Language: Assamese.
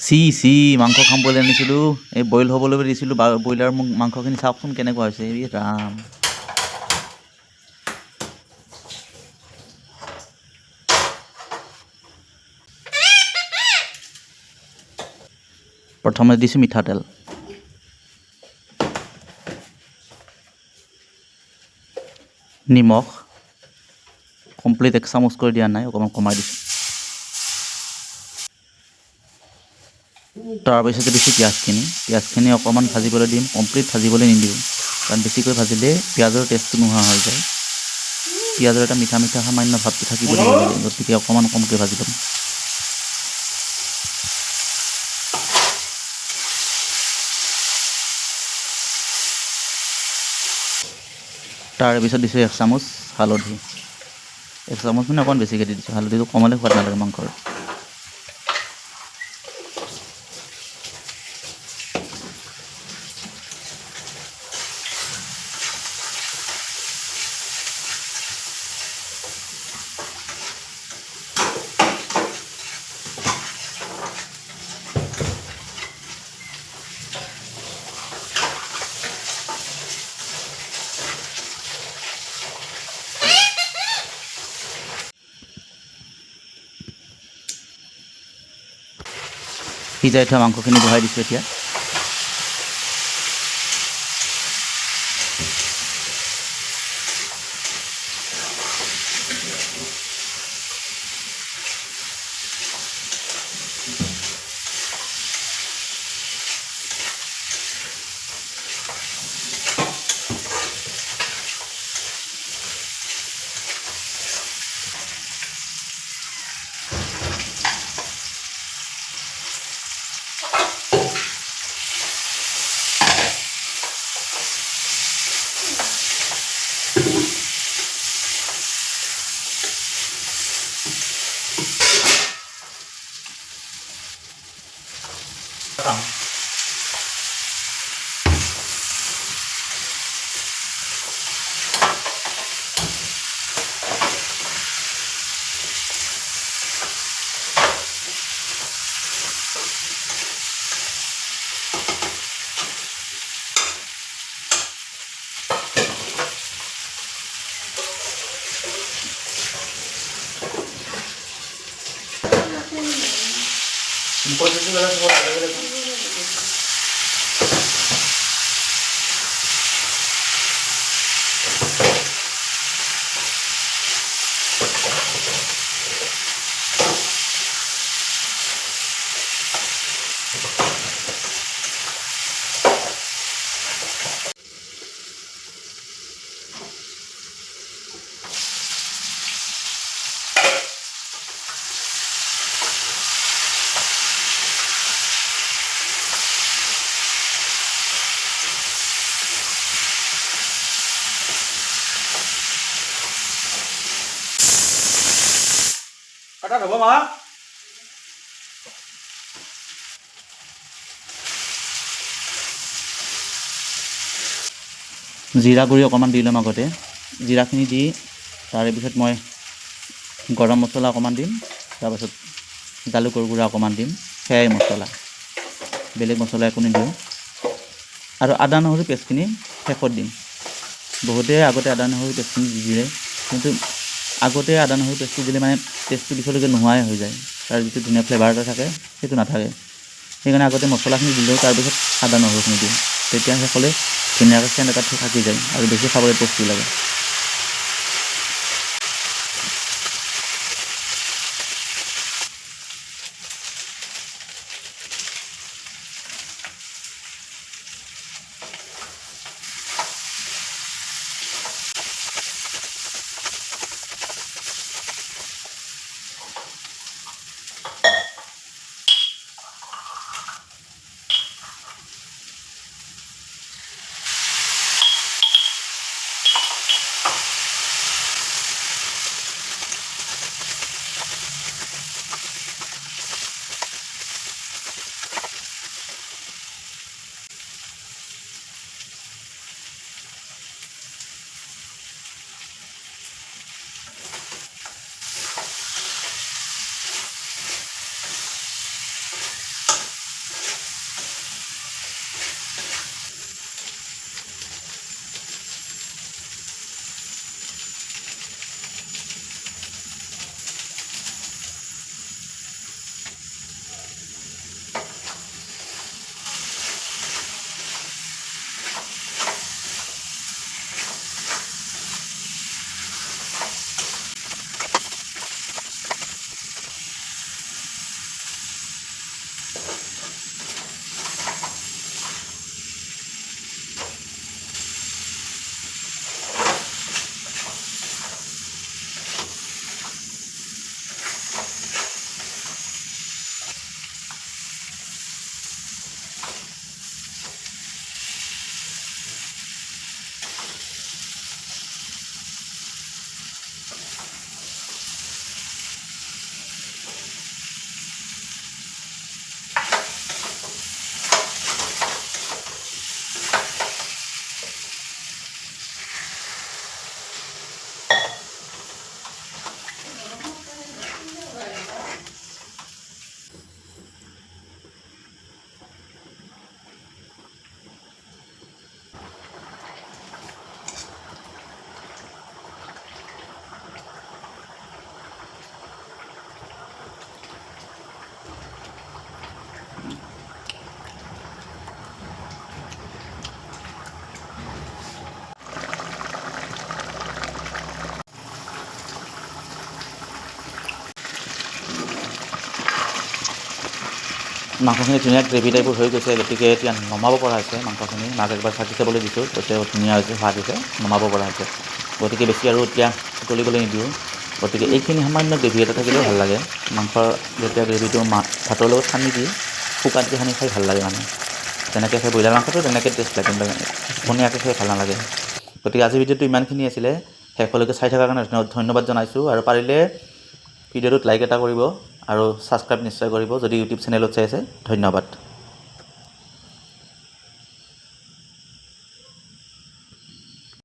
চি মাংস খাম বুলি আনিছিলোঁ, এই বইল হ'বলৈ দিছিলোঁ ব্ৰইলাৰ মাংসখিনি চাওকচোন কেনেকুৱা হৈছে। এই ৰাম, প্ৰথমে দিছোঁ মিঠাতেল, নিমখ কমপ্লিট 1 চামুচ কৰি দিয়া নাই, অকণমান কমাই দিছোঁ। তাৰপিছতে দিছোঁ পিঁয়াজখিনি অকণমান ভাজিবলৈ দিম, কমপ্লিট ভাজিবলৈ নিদিওঁ, কাৰণ বেছিকৈ ভাজিলে পিঁয়াজৰ টেষ্টটো নোহোৱা হৈ যায়। পিঁয়াজৰ এটা মিঠা মিঠা সামান্য ভাৱটো থাকিব লাগিব, গতিকে অকণমান কমকৈ ভাজি ল'ম। তাৰপিছত দিছোঁ 1 চামুচ হালধি, 1 চামুচ মানে অকণমান বেছিকৈ দি দিছোঁ, হালধিটো কমালে সোৱাদ নালাগে মাংসৰ। সিজাই থোৱা মাংসখিনি বহাই দিছোঁ এতিয়া। কাটা ধুব মা জিৰা গুড়ি অকণমান দি ল'ম আগতে, জিৰাখিনি দি তাৰে পিছত মই গৰম মছলা অকণমান দিম, তাৰপাছত জালুকৰ গুড়া অকণমান দিম, সেয়াই মছলা, বেলেগ মছলা একো নিদিওঁ। আৰু আদা নহৰু পেষ্টখিনি শেষত দিম। বহুতে আগতে আদা নহৰু পেষ্টখিনি দি দিয়ে, কিন্তু আগতে আদা নহৰু পেষ্টটো দিলে মানে টেষ্টটো পিছলৈকে নোহোৱাই হৈ যায়, তাৰ যিটো ধুনীয়া ফ্লেভাৰ এটা থাকে সেইটো নাথাকে। সেইকাৰণে আগতে মছলাখিনি দিলেও তাৰপিছত আদা নহৰুখিনি দিওঁ, তেতিয়া শেষলৈ ধুনীয়াকৈ চেণ্ট এটা থাকি যায় আৰু বেছি খাবলৈ টেষ্টি লাগে। মাংসখিনি ধুনীয়া গ্ৰেভি টাইপৰ হৈ গৈছে, গতিকে এতিয়া নমাব পৰা হৈছে মাংসখিনি। মাক একবাৰ চাকি চাবলৈ দিছোঁ, কৈছে ধুনীয়া হৈছে, সোৱাদ হৈছে, নমাব পৰা হৈছে। গতিকে বেছি আৰু এতিয়া উতলিবলৈ নিদিওঁ। গতিকে এইখিনি সামান্য গ্ৰেভি এটা থাকিলেও ভাল লাগে। মাংসৰ যেতিয়া গ্ৰেভিটো ভাতৰ লগত সানি দি শুকানকৈ সানি খাই ভাল লাগে মানে। তেনেকৈ খাই ব্ৰইলাৰ মাংসটো তেনেকৈ টেষ্ট লাগে, কিন্তু পনীয়াকৈ খাই ভাল নালাগে। গতিকে আজিৰ ভিডিঅ'টো ইমানখিনি আছিলে। শেষলৈকে চাই থকাৰ কাৰণে ধন্যবাদ জনাইছোঁ। আৰু পাৰিলে ভিডিঅ'টোত লাইক এটা কৰিব আৰু ছাবস্ক্ৰাইব নিশ্চয় কৰিব যদি ইউটিউব চেনেলত চাই আছে। ধন্যবাদ।